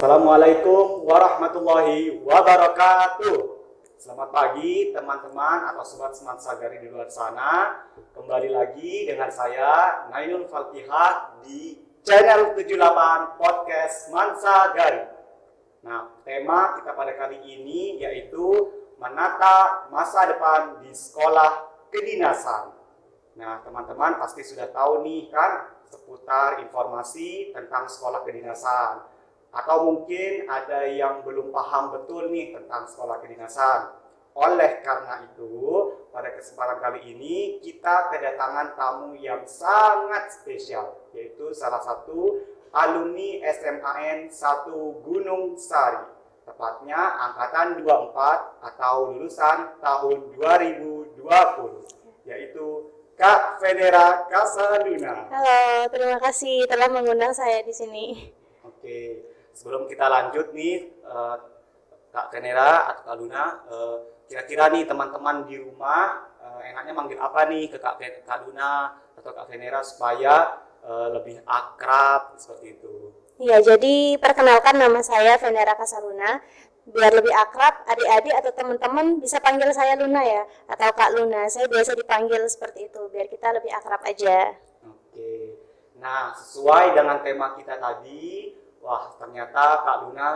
Assalamualaikum warahmatullahi wabarakatuh. Selamat pagi teman-teman atau sobat Mansagari di luar sana. Kembali lagi dengan saya Nainul Falkihah di channel 78 Podcast Mansagari. Nah, tema kita pada kali ini yaitu menata masa depan di sekolah kedinasan. Nah, teman-teman pasti sudah tahu nih kan seputar informasi tentang sekolah kedinasan. Atau mungkin ada yang belum paham betul nih tentang sekolah kedinasan. Oleh karena itu, pada kesempatan kali ini kita kedatangan tamu yang sangat spesial, yaitu salah satu alumni SMAN 1 Gunung Sari, tepatnya angkatan 24 atau lulusan tahun 2020, yaitu Kak Venera Kasaluna. Halo, terima kasih telah mengundang saya di sini. Oke. Sebelum kita lanjut nih, Kak Venera atau Kak Luna, kira-kira nih teman-teman di rumah enaknya manggil apa nih ke Kak Luna atau Kak Venera supaya lebih akrab seperti itu? Iya, jadi perkenalkan nama saya Venera Kasaluna. Biar lebih akrab, adik-adik atau teman-teman bisa panggil saya Luna ya, atau Kak Luna. Saya biasa dipanggil seperti itu, biar kita lebih akrab aja. Oke. Nah, sesuai dengan tema kita tadi, wah, ternyata Kak Luna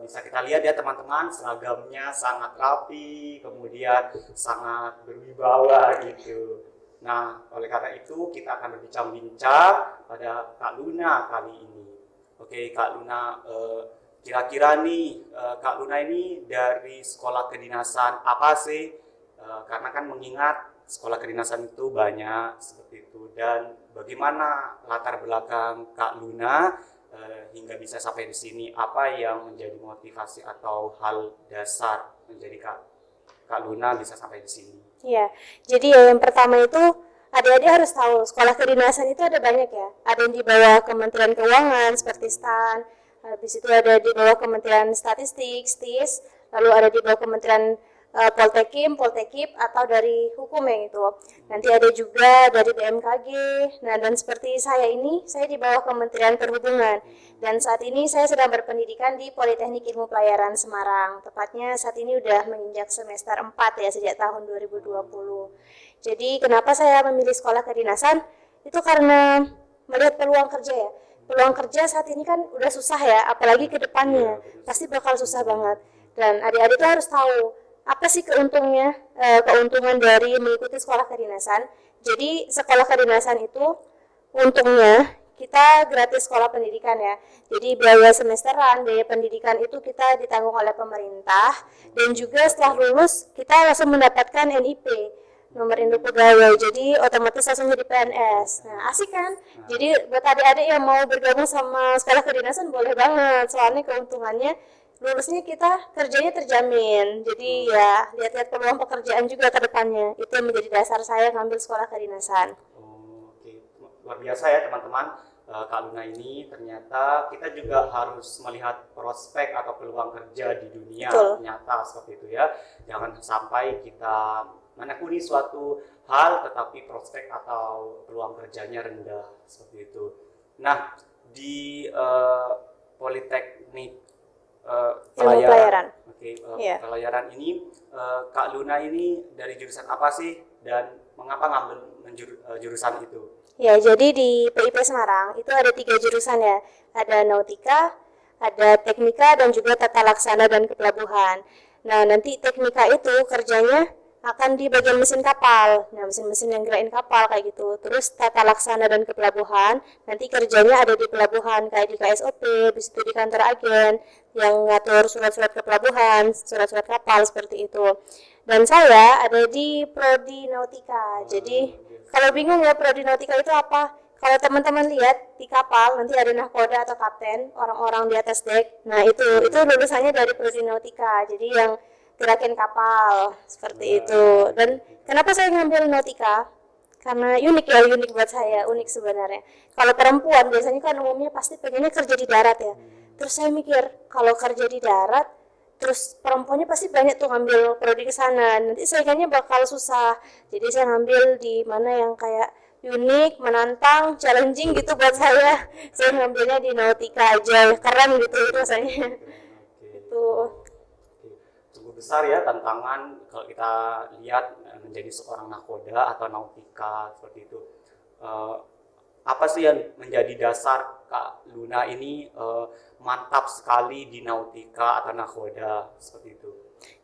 bisa kita lihat ya teman-teman, seragamnya sangat rapi, kemudian sangat berwibawa gitu. Nah, oleh karena itu kita akan berbincang-bincang pada Kak Luna kali ini. Oke, Kak Luna, kira-kira nih Kak Luna ini dari sekolah kedinasan apa sih? Karena kan mengingat sekolah kedinasan itu banyak seperti itu, dan bagaimana latar belakang Kak Luna hingga bisa sampai di sini, apa yang menjadi motivasi atau hal dasar menjadi Kak Luna bisa sampai di sini? Iya, jadi yang pertama itu adik-adik harus tahu sekolah kedinasan itu ada banyak ya. Ada yang di bawah Kementerian Keuangan seperti STAN, habis itu ada di bawah Kementerian Statistik, STIS, lalu ada di bawah Kementerian Poltekim, Poltekip, atau dari hukum yang itu. Nanti ada juga dari BMKG. Nah, dan seperti saya ini, saya di bawah Kementerian Perhubungan. Dan saat ini saya sedang berpendidikan di Politeknik Ilmu Pelayaran Semarang. Tepatnya saat ini udah menginjak semester 4 ya, sejak tahun 2020. Jadi kenapa saya memilih sekolah kedinasan? Itu karena melihat peluang kerja ya. Peluang kerja saat ini kan udah susah ya, apalagi ke depannya. Pasti bakal susah banget. Dan adik-adik itu harus tahu apa sih keuntungan dari mengikuti sekolah kedinasan. Jadi sekolah kedinasan itu untungnya kita gratis sekolah pendidikan ya. Jadi biaya semesteran, biaya pendidikan itu kita ditanggung oleh pemerintah, dan juga setelah lulus kita langsung mendapatkan NIP, nomor induk pegawai, jadi otomatis langsung jadi PNS. Nah, asik kan? Jadi buat adik-adik yang mau bergabung sama sekolah kedinasan boleh banget, soalnya keuntungannya lulusnya kita kerjanya terjamin. Jadi ya lihat-lihat peluang pekerjaan juga ke depannya. Itu yang menjadi dasar saya ngambil sekolah kedinasan. Oke, luar biasa ya teman-teman. Kak Luna ini ternyata kita juga harus melihat prospek atau peluang kerja di dunia. Betul. Nyata seperti itu ya. Jangan sampai kita menekuni suatu hal tetapi prospek atau peluang kerjanya rendah seperti itu. Nah, di Politeknik Pelayaran. Oke, pelayaran ini Kak Luna ini dari jurusan apa sih dan mengapa ngambil jurusan itu? Ya, jadi di PIP Semarang itu ada 3 jurusan ya. Ada Nautika, ada Teknika, dan juga Tata Laksana dan Kepelabuhan. Nah, nanti Teknika itu kerjanya akan di bagian mesin kapal. Nah, mesin-mesin yang gerakin kapal kayak gitu. Terus Tata Laksana dan Kepelabuhan, nanti kerjanya ada di pelabuhan kayak di KSOP, habis itu di kantor agen yang ngatur surat-surat kepelabuhan, surat-surat kapal seperti itu. Dan saya ada di Prodi Nautika. Jadi kalau bingung ya Prodi Nautika itu apa? Kalau teman-teman lihat di kapal nanti ada nahkoda atau kapten, orang-orang di atas dek. Nah, itu lulusannya dari Prodi Nautika. Jadi yang gerakin kapal seperti itu. Dan kenapa saya ngambil Nautika? Karena unik buat saya, unik sebenarnya. Kalau perempuan biasanya kan umumnya pasti pengennya kerja di darat ya. Terus saya mikir, kalau kerja di darat, terus perempuannya pasti banyak tuh ngambil prodi ke sana. Nanti saya kayaknya bakal susah. Jadi saya ngambil di mana yang kayak unik, menantang, challenging gitu buat saya. Saya ngambilnya di nautika aja, keren gitu rasanya. Itu. Cukup besar ya tantangan kalau kita lihat menjadi seorang nakoda atau nautika seperti itu. Eh, apa sih yang menjadi dasar Kak Luna ini mantap sekali di nautika atau nakoda seperti itu?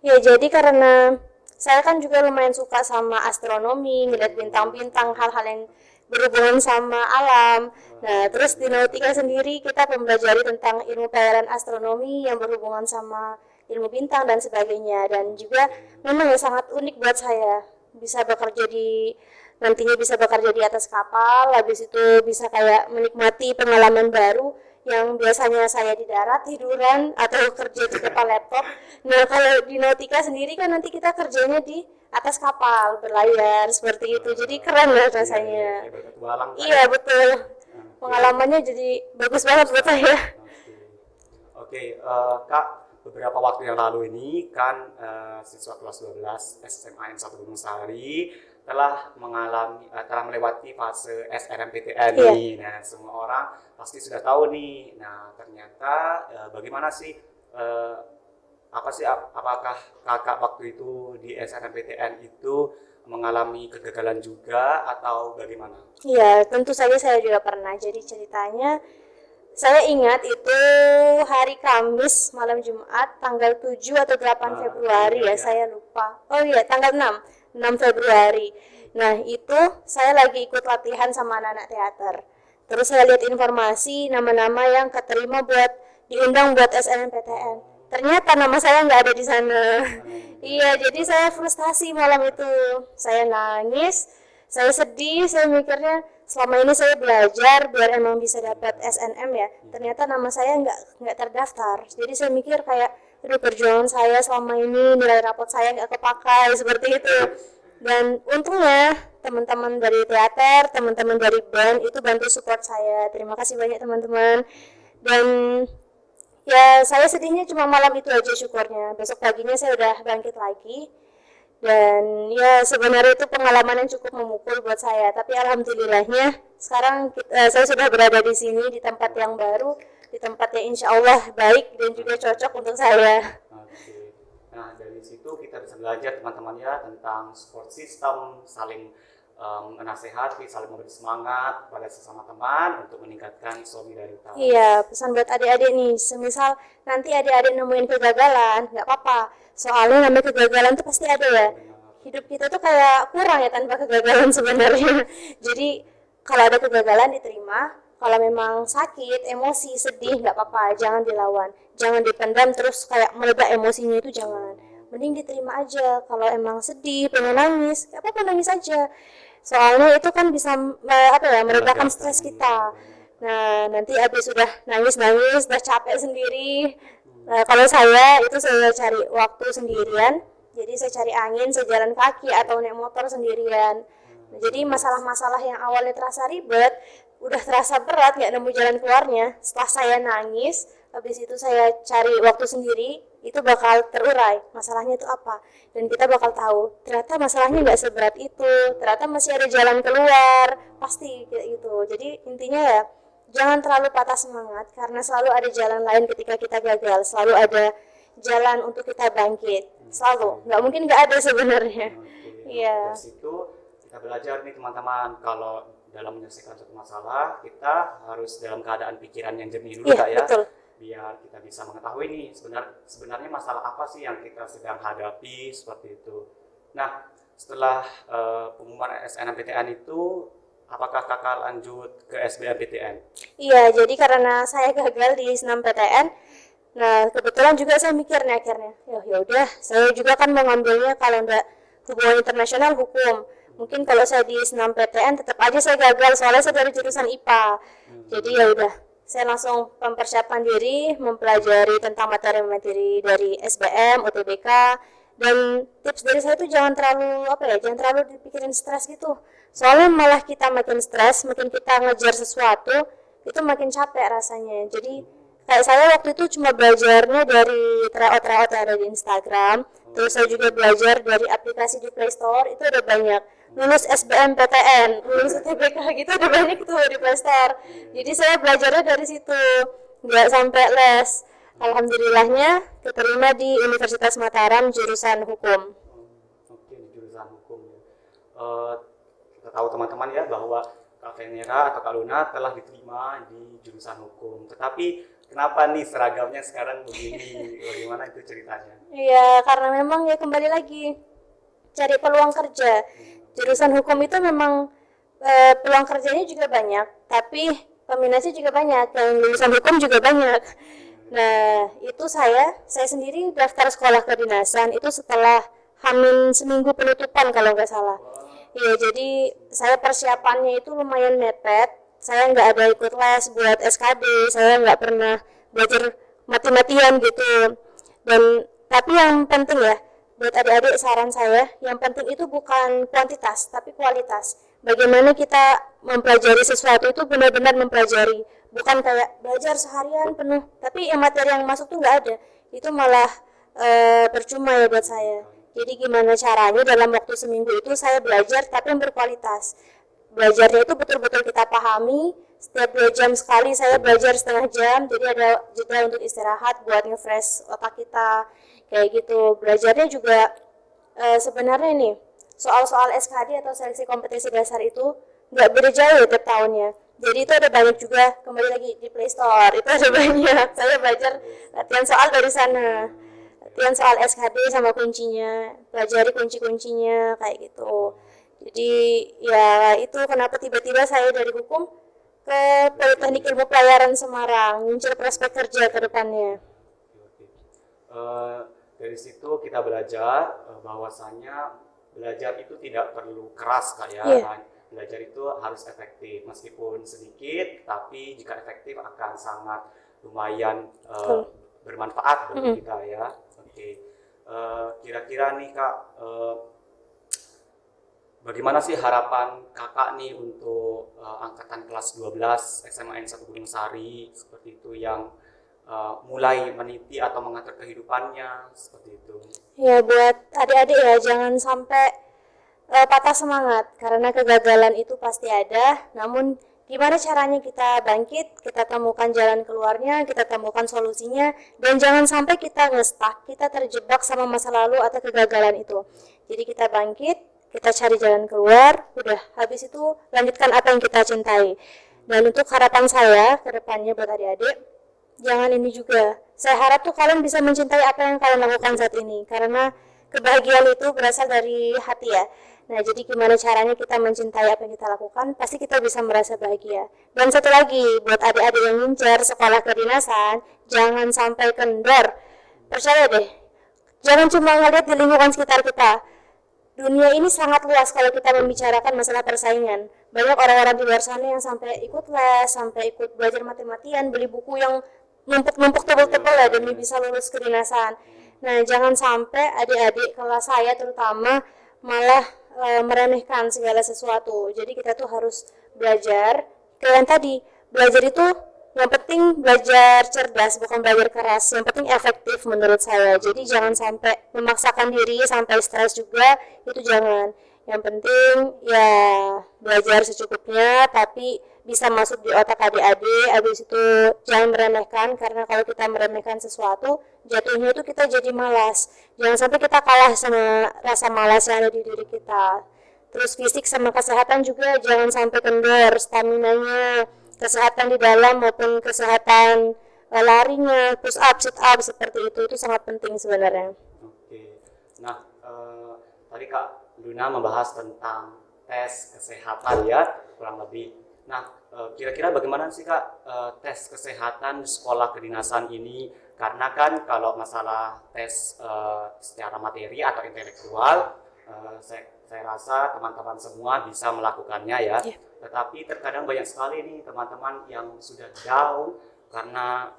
Ya, jadi karena saya kan juga lumayan suka sama astronomi, ngeliat bintang-bintang, hal-hal yang berhubungan sama alam. Nah, terus di nautika sendiri kita mempelajari tentang ilmu pelayaran astronomi yang berhubungan sama ilmu bintang dan sebagainya. Dan juga memang ya sangat unik buat saya. Bisa bekerja di nantinya bisa bekerja di atas kapal, habis itu bisa kayak menikmati pengalaman baru yang biasanya saya di darat tiduran atau kerja di depan laptop. Nah, kalau di nautika sendiri kan nanti kita kerjanya di atas kapal berlayar seperti itu, jadi keren lah rasanya. Berpetualang kan? Iya betul, pengalamannya jadi bagus banget buat saya. Oke, Kak, beberapa waktu yang lalu ini kan siswa kelas 12 SMA N1 Gunung Sahari telah melewati fase SNMPTN Iya. nih. Nah, semua orang pasti sudah tahu nih. Nah, ternyata bagaimana sih apakah kakak waktu itu di SNMPTN itu mengalami kegagalan juga atau bagaimana? Iya, tentu saja saya juga pernah. Jadi ceritanya saya ingat itu hari Kamis malam Jumat tanggal 7 atau 8 Februari ya, saya lupa. Oh iya, tanggal 6 Februari. Nah, itu saya lagi ikut latihan sama anak-anak teater. Terus saya lihat informasi nama-nama yang keterima buat diundang buat SNMPTN. Ternyata nama saya nggak ada di sana. Iya, jadi saya frustasi malam itu. Saya nangis, saya sedih, saya mikirnya selama ini saya belajar biar emang bisa dapat SNM ya. Ternyata nama saya nggak terdaftar. Jadi saya mikir kayak, aduh perjuangan saya selama ini, nilai rapot saya nggak kepakai seperti itu. Dan untungnya teman-teman dari teater, teman-teman dari band itu bantu support saya. Terima kasih banyak teman-teman. Dan ya saya sedihnya cuma malam itu aja syukurnya. Besok paginya saya udah bangkit lagi. Dan ya sebenarnya itu pengalaman yang cukup memukul buat saya. Tapi alhamdulillahnya sekarang saya sudah berada di sini di tempat yang baru, di tempat yang insya Allah baik dan juga cocok untuk saya. Oke. Nah, dari situ kita bisa belajar teman-teman ya tentang support system, saling menasehati, saling memberi semangat pada sesama teman untuk meningkatkan solidaritas. Iya, pesan buat adik-adik nih, semisal nanti adik-adik nemuin kegagalan, nggak apa-apa. Soalnya namanya kegagalan tuh pasti ada ya. Hidup kita tuh kayak kurang ya tanpa kegagalan sebenarnya. Jadi kalau ada kegagalan diterima, kalau memang sakit, emosi, sedih, nggak apa-apa, jangan dilawan. Jangan dipendam terus kayak meledak emosinya itu jangan. Mending diterima aja. Kalau emang sedih, pengen nangis, nggak apa-apa nangis aja. Soalnya itu kan bisa meredakan stres kita. Nah, nanti habis sudah nangis-nangis, udah capek sendiri. Nah, kalau saya itu saya cari waktu sendirian. Jadi saya cari angin, saya jalan kaki atau naik motor sendirian. Nah, jadi masalah-masalah yang awalnya terasa ribet, udah terasa berat, nggak nemu jalan keluarnya. Setelah saya nangis, habis itu saya cari waktu sendiri, itu bakal terurai masalahnya itu apa, dan kita bakal tahu ternyata masalahnya nggak seberat itu, ternyata masih ada jalan keluar, pasti kayak gitu. Jadi intinya ya jangan terlalu patah semangat karena selalu ada jalan lain ketika kita gagal, selalu ada jalan untuk kita bangkit, selalu, nggak mungkin nggak ada sebenarnya. Iya. Dari situ kita belajar nih teman-teman, kalau dalam menyelesaikan suatu masalah kita harus dalam keadaan pikiran yang jernih dulu, Iya, Kak ya. betul. Biar kita bisa mengetahui nih sebenarnya masalah apa sih yang kita sedang hadapi seperti itu. Nah, setelah pengumuman SNMPTN itu, apakah kakak lanjut ke SBMPTN? Iya, jadi karena saya gagal di SNMPTN, nah kebetulan juga saya mikir nih akhirnya, ya udah, saya juga kan mau ngambilnya kalau enggak hubungan internasional hukum. Mungkin kalau saya di SNMPTN tetap aja saya gagal soalnya saya dari jurusan IPA. Jadi ya udah, saya langsung mempersiapkan diri, mempelajari tentang materi-materi dari SBM, UTBK, dan tips dari saya itu jangan terlalu dipikirin stres gitu. Soalnya malah kita makin stres, makin kita ngejar sesuatu, itu makin capek rasanya. Jadi kayak saya waktu itu cuma belajarnya dari tryout yang ada di Instagram, terus saya juga belajar dari aplikasi di Play Store, itu ada banyak. lulus SBMPTN, lulus UTBK gitu ada banyak tuh di Playstore. Jadi saya belajarnya dari situ, nggak sampai les. Alhamdulillahnya keterima di Universitas Mataram jurusan hukum. Oke, di jurusan hukum ya. Kita tahu teman-teman ya bahwa Kak Venera atau Kak Luna telah diterima di jurusan hukum. Tetapi kenapa nih seragamnya sekarang begini? Bagaimana itu ceritanya? Iya, karena memang ya kembali lagi cari peluang kerja. Jurusan hukum itu memang peluang kerjanya juga banyak, tapi peminatnya juga banyak. Yang lulusan hukum juga banyak. Nah, itu saya sendiri daftar sekolah kedinasan itu setelah Hamin seminggu penutupan kalau nggak salah. Iya, jadi saya persiapannya itu lumayan mepet. Saya nggak ada ikut les buat SKD, saya nggak pernah belajar mati-matian gitu. Dan tapi yang penting ya, buat adik-adik saran saya, yang penting itu bukan kuantitas, tapi kualitas. Bagaimana kita mempelajari sesuatu itu benar-benar mempelajari, bukan kayak belajar seharian penuh, tapi yang materi yang masuk tuh nggak ada. Itu malah percuma ya buat saya. Jadi gimana caranya dalam waktu seminggu itu saya belajar tapi yang berkualitas. Belajarnya itu betul-betul kita pahami. Setiap 2 jam sekali saya belajar setengah jam, jadi ada jeda untuk istirahat buat nge-fresh otak kita kayak gitu. Belajarnya juga sebenarnya nih soal-soal SKD atau seleksi kompetisi dasar itu nggak beda jauh tiap tahunnya. Jadi itu ada banyak juga, kembali lagi di Playstore itu ada banyak. Saya belajar latihan soal dari sana, latihan soal SKD sama kuncinya, pelajari kunci-kuncinya kayak gitu. Jadi ya itu kenapa tiba-tiba saya dari hukum ke Politeknik Ilmu Pelayaran Semarang, ngincer prospek kerja ke depannya. Dari situ kita belajar bahwasannya belajar itu tidak perlu keras Kak ya. Yeah. Belajar itu harus efektif, meskipun sedikit, tapi jika efektif akan sangat lumayan bermanfaat bagi kita ya. Oke. Kira-kira nih Kak, bagaimana sih harapan kakak nih untuk angkatan kelas 12 SMA N1 Gunung Sari seperti itu yang mulai meniti atau mengatur kehidupannya seperti itu? Ya buat adik-adik ya jangan sampai patah semangat karena kegagalan itu pasti ada. Namun gimana caranya kita bangkit, kita temukan jalan keluarnya, kita temukan solusinya, dan jangan sampai kita nge-stuck, kita terjebak sama masa lalu atau kegagalan itu. Jadi kita bangkit, kita cari jalan keluar, udah habis itu lanjutkan apa yang kita cintai. Dan untuk harapan saya ke depannya buat adik-adik, jangan ini juga. Saya harap tuh kalian bisa mencintai apa yang kalian lakukan saat ini, karena kebahagiaan itu berasal dari hati ya. Nah, jadi gimana caranya kita mencintai apa yang kita lakukan, pasti kita bisa merasa bahagia. Dan satu lagi, buat adik-adik yang ngincer sekolah kedinasan, jangan sampai kendor. Percaya deh, jangan cuma ngeliat di lingkungan sekitar kita. Dunia ini sangat luas kalau kita membicarakan masalah persaingan. Banyak orang-orang di luar sana yang sampai ikut les, sampai ikut belajar mati-matian, beli buku yang numpuk-numpuk tebel-tebel ya demi bisa lulus kedinasan. Nah, jangan sampai adik-adik kelas saya terutama malah meremehkan segala sesuatu. Jadi kita tuh harus belajar. Kalian tadi, belajar itu yang penting belajar cerdas, bukan belajar keras. Yang penting efektif menurut saya. Jadi jangan sampai memaksakan diri sampai stres juga, itu jangan. Yang penting ya belajar secukupnya, tapi bisa masuk di otak adik-adik. Habis itu jangan meremehkan, karena kalau kita meremehkan sesuatu, jatuhnya itu kita jadi malas. Jangan sampai kita kalah sama rasa malas yang ada di diri kita. Terus fisik sama kesehatan juga jangan sampai kendor, staminanya, kesehatan di dalam maupun kesehatan larinya, push up, sit up seperti itu sangat penting sebenarnya. Oke. Nah, tadi Kak Luna membahas tentang tes kesehatan ya, kurang lebih. Nah, kira-kira bagaimana sih Kak tes kesehatan di sekolah kedinasan ini? Karena kan kalau masalah tes secara materi atau intelektual, saya rasa teman-teman semua bisa melakukannya ya. Yeah. Tetapi terkadang banyak sekali nih teman-teman yang sudah down karena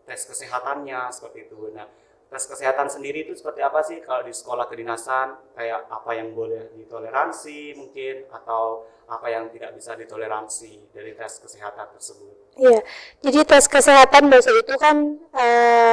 tes kesehatannya seperti itu. Nah, tes kesehatan sendiri itu seperti apa sih kalau di sekolah kedinasan? Kayak apa yang boleh ditoleransi mungkin, atau apa yang tidak bisa ditoleransi dari tes kesehatan tersebut? Iya, jadi tes kesehatan besok itu kan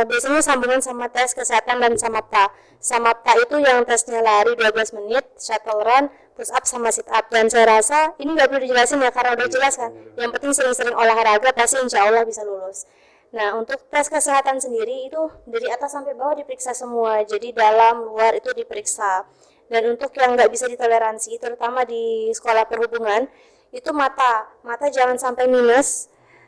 biasanya sambungan sama tes kesehatan dan samapta. Samapta itu yang tesnya lari 12 menit, shuttle run, push up sama sit up. Dan saya rasa ini nggak perlu dijelasin ya karena udah jelas kan. Yang penting sering-sering olahraga pasti insya Allah bisa lulus. Nah, untuk tes kesehatan sendiri itu dari atas sampai bawah diperiksa semua. Jadi dalam, luar itu diperiksa. Dan untuk yang nggak bisa ditoleransi, terutama di sekolah perhubungan, itu mata. Mata jangan sampai minus.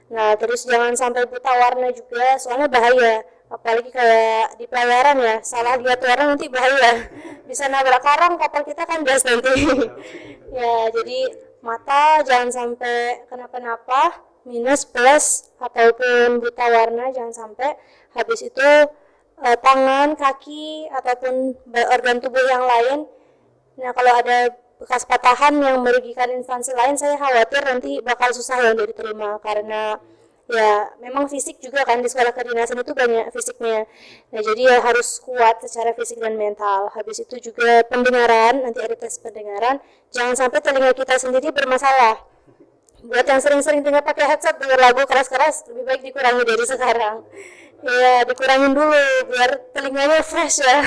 Nah, terus jangan sampai buta warna juga, soalnya bahaya. Apalagi kayak di pelayaran ya, salah lihat warna nanti bahaya. Bisa nabrak karang, kapal kita kan gas nanti. Ya, jadi mata jangan sampai kenapa-napa, minus plus ataupun buta warna jangan sampai. Habis itu tangan, kaki ataupun organ tubuh yang lain. Nah, kalau ada bekas patahan yang merugikan instansi lain, saya khawatir nanti bakal susah yang diterima karena ya memang fisik juga kan di sekolah kedinasan itu banyak fisiknya. Nah, jadi ya harus kuat secara fisik dan mental. Habis itu juga pendengaran, nanti ada tes pendengaran. Jangan sampai telinga kita sendiri bermasalah. Buat yang sering-sering dengar pakai headset dengar lagu keras-keras, lebih baik dikurangi dari sekarang. Ya, dikurangin dulu biar telinganya fresh ya.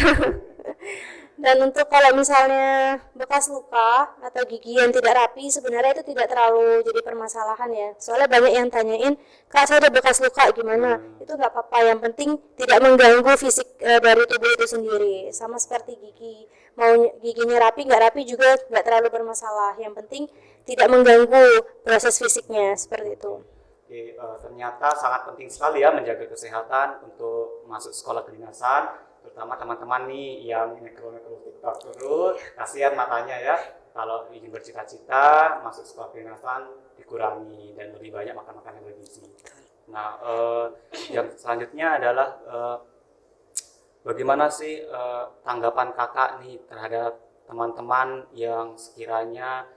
Dan untuk kalau misalnya bekas luka atau gigi yang tidak rapi, sebenarnya itu tidak terlalu jadi permasalahan ya. Soalnya banyak yang tanyain, Kak saya ada bekas luka gimana? Itu nggak apa-apa, yang penting tidak mengganggu fisik dari tubuh itu sendiri. Sama seperti gigi, mau giginya rapi nggak rapi juga nggak terlalu bermasalah. Yang penting tidak mengganggu proses fisiknya, seperti itu. Oke, ternyata sangat penting sekali ya menjaga kesehatan untuk masuk sekolah kedinasan. Terutama teman-teman nih yang nekro-nekro TikTok terus, kasihan matanya ya. Kalau ingin bercita-cita masuk sekolah kedinasan dikurangi dan lebih banyak makan makanan bergizi. Nah, yang selanjutnya adalah bagaimana sih tanggapan kakak nih terhadap teman-teman yang sekiranya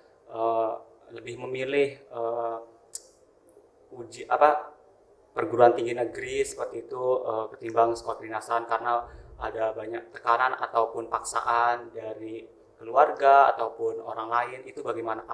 lebih memilih perguruan tinggi negeri seperti itu ketimbang sekolah kedinasan karena ada banyak tekanan ataupun paksaan dari keluarga ataupun orang lain. Itu bagaimana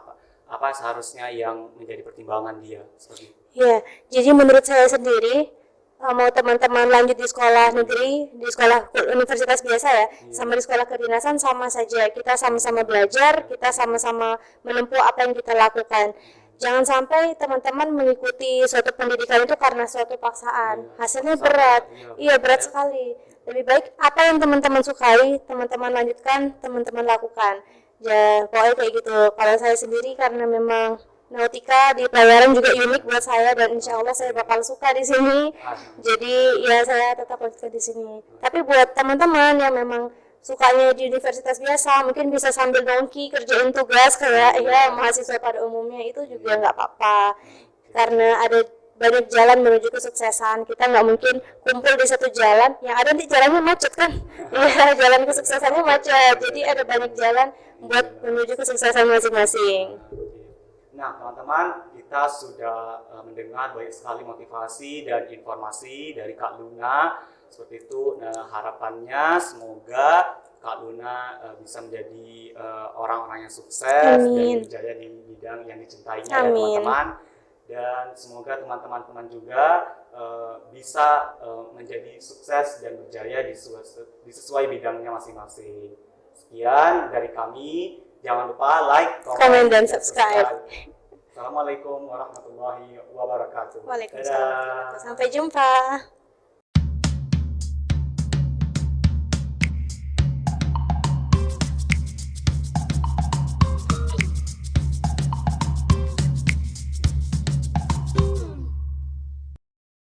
apa seharusnya yang menjadi pertimbangan dia seperti itu? Ya, jadi menurut saya sendiri mau teman-teman lanjut di sekolah negeri, di sekolah universitas biasa ya, sama di sekolah kedinasan sama saja. Kita sama-sama belajar, kita sama-sama menempuh apa yang kita lakukan. Jangan sampai teman-teman mengikuti suatu pendidikan itu karena suatu paksaan. Hasilnya berat. Iya, berat sekali. Lebih baik apa yang teman-teman sukai, teman-teman lanjutkan, teman-teman lakukan. Ya, pokoknya kayak gitu. Kalau saya sendiri karena memang nautika di pelayaran juga unik buat saya dan insya Allah saya bakal suka di sini. Jadi ya saya tetap lanjutkan di sini. Tapi buat teman-teman yang memang sukanya di universitas biasa, mungkin bisa sambil nongki kerjain tugas kayak ya mahasiswa pada umumnya, itu juga nggak apa-apa. Karena ada banyak jalan menuju kesuksesan, kita nggak mungkin kumpul di satu jalan, yang ada nanti jalannya macet kan. Ya, jalan kesuksesannya macet, jadi ada banyak jalan buat menuju kesuksesan masing-masing. Nah, teman-teman, kita sudah mendengar banyak sekali motivasi dan informasi dari Kak Luna seperti itu. Nah, harapannya semoga Kak Luna bisa menjadi orang-orang yang sukses dan berjaya di bidang yang dicintainya ya teman-teman. Dan semoga teman-teman juga bisa menjadi sukses dan berjaya di sesuai bidangnya masing-masing. Sekian dari kami. Jangan lupa like, komen dan subscribe. Assalamualaikum warahmatullahi wabarakatuh. Waalaikumsalam. Sampai jumpa.